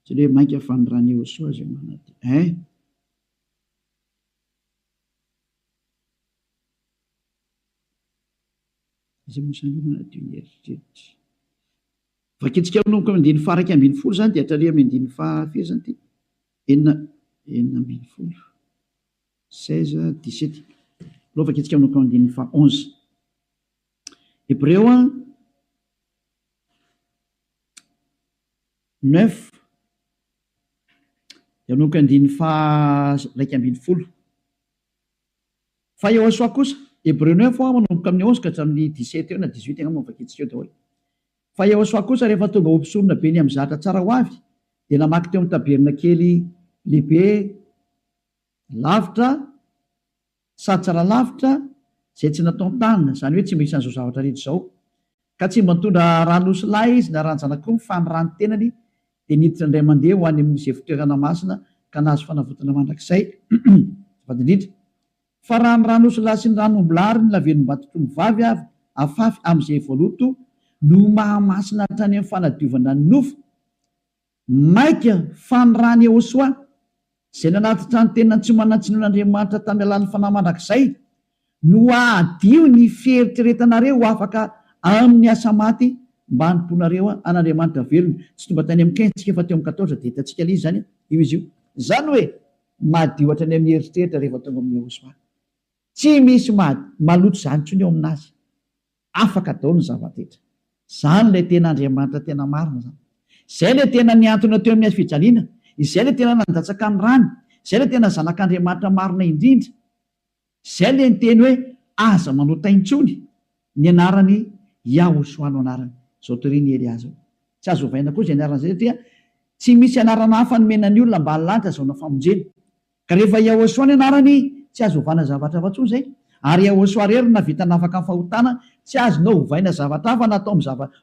tsy le mainka fanirany Yehosoa zay manady. Izay mosany manadio ny eritreritra. Vakitsika manomboka amin'ny andiny faha 12 zany dia hatrary amin'ny andiny faha firy zany ty? 4:12. 16-17. Aloha vakitsika manomboka amin'ny andiny faha 11. Hébreu 9 dia manomboka andiny faha 12. Fa Yehosoa kosa Hébreu 9 manomboka amin'ny 11 ka hatramin'ny 17 eo na 18 angamba vakitsika eo daholo. Fa Yehosoa kosa rehefa tonga ompisorona be ny amin'ny zatra tsara ho avy dia namaky teo amin'ny tabernakely lehibe lavitra sady tsara lavitra zay tsy natao tanina, zany hoe tsy misy an'izao zavatra rehetra izao. Ka tsy mba nitondra ranosy lahy izy na ranjanak'omby fa ny rano tenany dia niditra indray mandeha ho any amin'izay fitoerana masina ka nahazo fanavotana mandrakizay. Vadindrindra fa raha ny ranosy lahy sy ny ranomby lahy ary ny lavelom-batotra ny vavy avy afafy amin'izay voaloto no mahamasina hatrany amin'ny fanadiovana ny nofo maika fa ny rany Yehosoa zay nanatitra ny tena tsy manantsinon'Andriamanitra tamin'ny alalan'ny fanahy mandrakizay no adio ny fieritreretanareo ho afaka amin'ny asa maty mba hanimponareo an'Andriamanitra velona. Tsy tonga tany amin'ny 15 tsika fa teo amin'ny 14 dia hitantsika ilay zany io izy io. Zany hoe madio hatrany amin'ny eritreritra rehefa tonga amin'ny Yehosoa. Tsy misy maloto zany intsony eo aminazy. Afaka daholo ny zava-detra. Zany ilay tena Andriamanitra tena marina zany. Izay ilay tena niantona teo amin'ny fijaliana. Izay ilay tena nandatsaka ny rany. Izay ilay tena zanak'Andriamanitra marina indrindra. Izay ilay ny teny hoe aza manota intsony ny anarany Yehosoa no anarany. Zao toriany Elias. Tsy azo ovaina koa izay anarana izay satria tsy misy anarana hafa nomenan'ny olona mba halanitra zao na famonjena. Ka rehefa Yehosoa ny anarany tsy azo ovana zavatra hafa intsony izay. Ary Yehosoa rery na vita nafaka amin'ny fahotana tsy azonao ovaina zavatra hafa na atao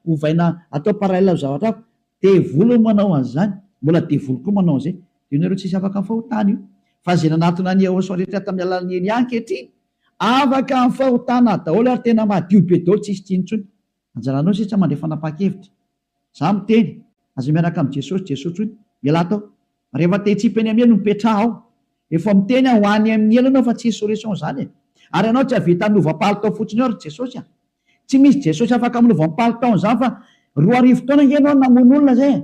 ovaina atao paralèle zavatra hafa. Devoly manao an'izany, mbola devoly koa manao an'izay. Io nareo tsisy afaka amin'ny fahotana io. Fa zay nanatona ny Yehosoa rehetra tamin'ny alalan'ny Elia ankehitriny afaka amin'ny fahotana daholo ary tena madio be daholo tsisy tsinontsony. Anjaranao sisa mandray fanapa-kevitra. Za miteny aza miaraka amin'ny Jesosy, Jesosy hoy miala tao. Rehefa te hitsipy any amin'ny elo mipetraha ao. Efa miteny ho any amin'ny elo anao fa tsy solution zany. Ary anao tsy havita nova-palitao fotsiny ao Jesosy. Tsy misy Jesosy afaka minova-palitao zany fa 2 arivo taona ianao namono olona zay.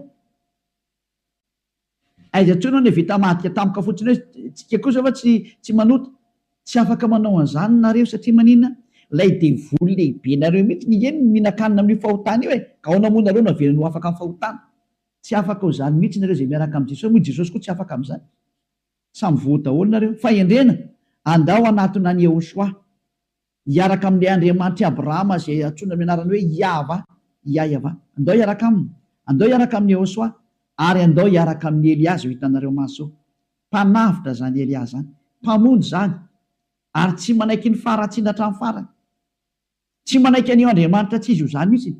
Aiza intsony ny vita madika tampoka fotsiny hoe tsika kosa fa tsy manota. Tsy afaka manao an'izany nareo satria maninona? Lay devoly lehibe nareo mihitsy ny eny mihinan-kanina amin'ny fahotana io ka ao namono nareo navelany ho afaka amin'ny fahotana. Tsy afaka ho zany mihitsy nareo zay miaraka amin'ny Jesosy. Moa Jesosy koa tsy afaka amin'izany. Samy voa daholo nareo. Fa endrena andao anatona ny Yehosoa hiaraka amin'ilay Andriamanitra Abrahama zay antsoina amin'ny anarany hoe Yahva. Andao hiaraka aminy. Andao hiaraka amin'ny Yehosoa ary andao hiaraka amin'ny Eliazy ho hitanareo maso. Mpanavitra zany Eliazy zany, mpamonjy zany, ary tsy manaiky ny faratsiana hatramin'ny farany. Tsy manaiky an'io Andriamanitra tsy izy io zany mihitsy.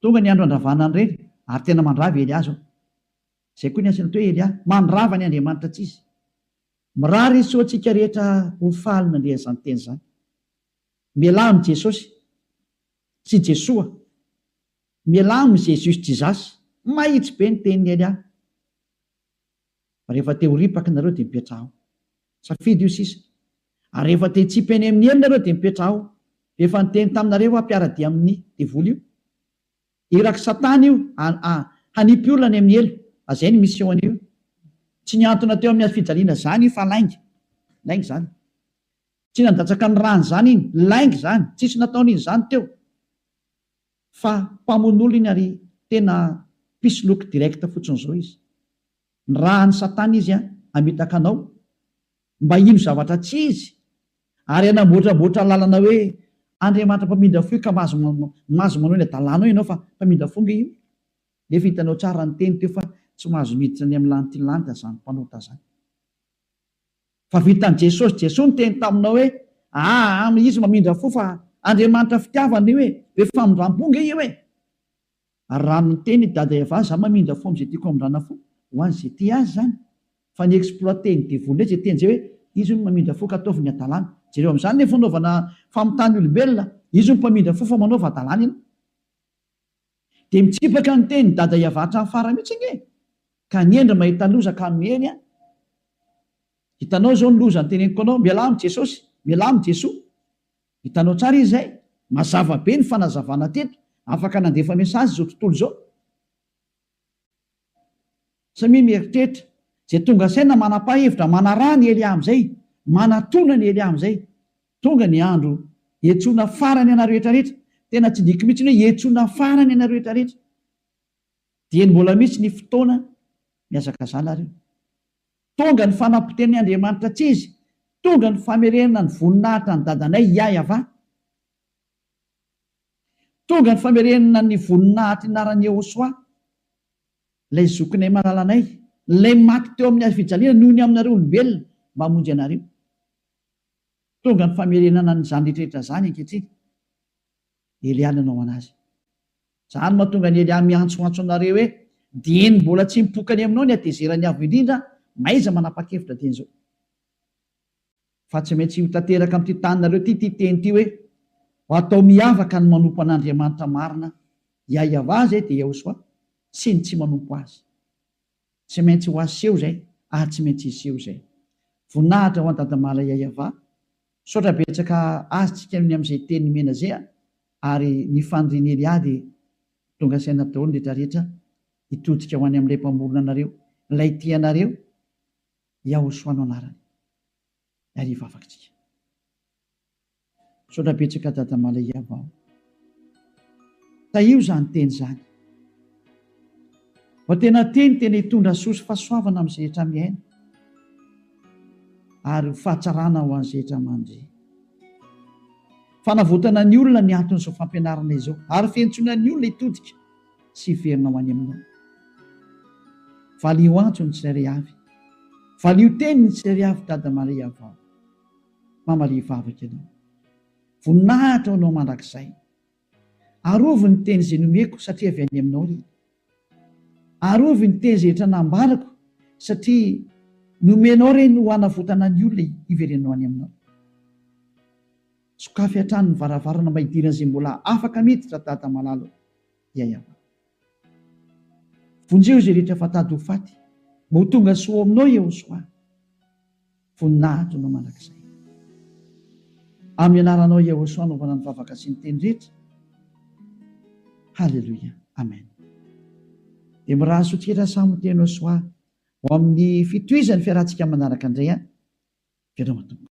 Tonga ny andro andravana ny reny ary tena mandravy Eliazy. Zay koa ny asany atao hoe Eliazy, mandrava ny Andriamanitra tsy izy. Mirary izy so antsika rehetra ho faly nandrea izany teny zany. Mialamy Jesosy sy Jesoa, mialamy Jesosy Jizasy, mahitsy be ny tenin'ny Eliazy. Rehefa te ho ripaka nareo dia mipetraha ao. Safidy io sisa. Ary rehefa te hitsipy eny amin'ny elo nareo dia mipetraha ao. Rehefa niteny taminareo ampiaradia amin'ny devoly io. Iraky Satana io hanipy olona ny amin'ny elo. Azay ny mission io. Tsy niantona teo amin'ny fijaliana zany io fa laingy. Laingy zany. Tsy nandatsaka ny rano zany iny, laingy zany. Tsisy nataony zany teo. Fa mpamono iny ary tena pisoloky direct fotsiny zao izy. Ny rahan'ny Satana izy amitaka anao mba ino zavatra tsy izy, ary anamboatraboatra lalana hoe Andriamanitra mpamindra fo ka mazo manao ny adalàna ianao fa mpamindra fonga io. Nefa hitanao tsara ny teny teo fa tsy mahazo miditra ny amin'ny lantilanta zany mpanota zany. Fa vitan'i Jesosy, Jesosy ny teny taminao hoe izy mamindra fo fa Andriamanitra fitiavana io hoe famindram-ponga io Ary raha ny teny dada Eva za mamindra fo am'izay tiako amindrana fo ho an'izay ty azy zany. Fa ny exploité ny devoly zay teny zay hoe izy no mamindra fo ka ataovy ny adalàna. Jereo amin'izany ny fanaovana famitany olombelona, izy no mpamindra fo fa manaova adalàna ina. Dia mitsipaka ny teny dada Eva hatramin'ny farany mihitsy nge. Ka niendra mahita loza ka miheny hitanao zao ny loza ny teneniko anao, mialamy Jesosy, mialamy Jesoa. Hitanao tsara izy zay, mazava be ny fanazavana teto, afaka nandefa mesazy zao tontolo zao. Samy mieritreritra zay tonga saina manapa-hevitra manarà ny Elia am'izay, manatona ny Elia am'izay. Tonga ny andro hiantsoana farany ana rehetra rehetra. Tena tsy diky mihitsy hoe hiantsoana farany ana rehetra rehetra. Dia mbola mihitsy ny fotoana miazakazala reo. Tonga ny fanapoteny Andriamanitra tsy izy, tonga ny famerenana ny voninahitra ny dadanay Yahva. Tonga ny famerenana ny voninahitra inaran'ny Yehosoa, ilay zokinay malalanay, ilay maty teo amin'ny fijaliana noho ny aminareo olombelona mba hamonjy anareo. Tonga ny famerenana ny zany rehetrarehetra zany ankehitriny. Elia nanao anazy. Zany mahatonga ny Elia miantsoantso anareo hoe dieny mbola tsy mipokany aminao ny atezerany avo indrindra, maiza manapa-kevitra teny zao. Fa tsy maintsy ho tanteraka amin'ity taninareo ty teny ty hoe ho atao miavaka ny manompo an'Andriamanitra marina, Yahva zay dia Yehosoa, sy ny tsy manompo azy. Tsy maintsy ho aseho zay, ary tsy maintsy iseho zay. Voninahitra ho an-dadamala Yahva, saotra betsaka azytsika ny amin'izay teny mena zay, ary ny fandriany Eliady tonga saina daholo rehetrarehetra hitodika ho any amin'ilay mpamorona anareo, ilay tianareo, Yehosoa no anarany. Ariva afakitsika. Saotra betsaka dadamala Yahva. Taio zany teny zany. Fa tena tena hitondra soso fahasoavana amin'izay rehetra miaina, ary fahatsarana ho an'izay rehetra mandry. Fanavotana ny olona ny anton'izao fampianarana izao, ary fiantsoana ny olona hitodika sy hiverina ho any aminao. Valio antso ny tsirairay avy, valio teny ny tsirairay avy dadamala Yahva. Mamalia vavaka ianao, voninahitra anao mandrakizay, arovy ny teny izay nomeko satria avy any aminao ry. Arovy ny teny izay rehetra nambarako satria nomenao reny ho hanavotana ny olona hiverenao any aminao. Sokafy hatrany ny varavarana mba hidirana izay mbola afaka miditra dada malalo Yahva. Vonjeo izay rehetra fatady ho faty, mba ho tonga soa aminao Yehosoa. Voninahitra anao mandrakizay. Amin'ny anaranao Yehosoa anaovana ny vavaka sy ny teny rehetra. Halleluia. Amen. Dia mirahaso tsika samy teny Yehosoa ho amin'ny fitohizan'ny fiarahantsika manaraka indray. Vedra matomboka.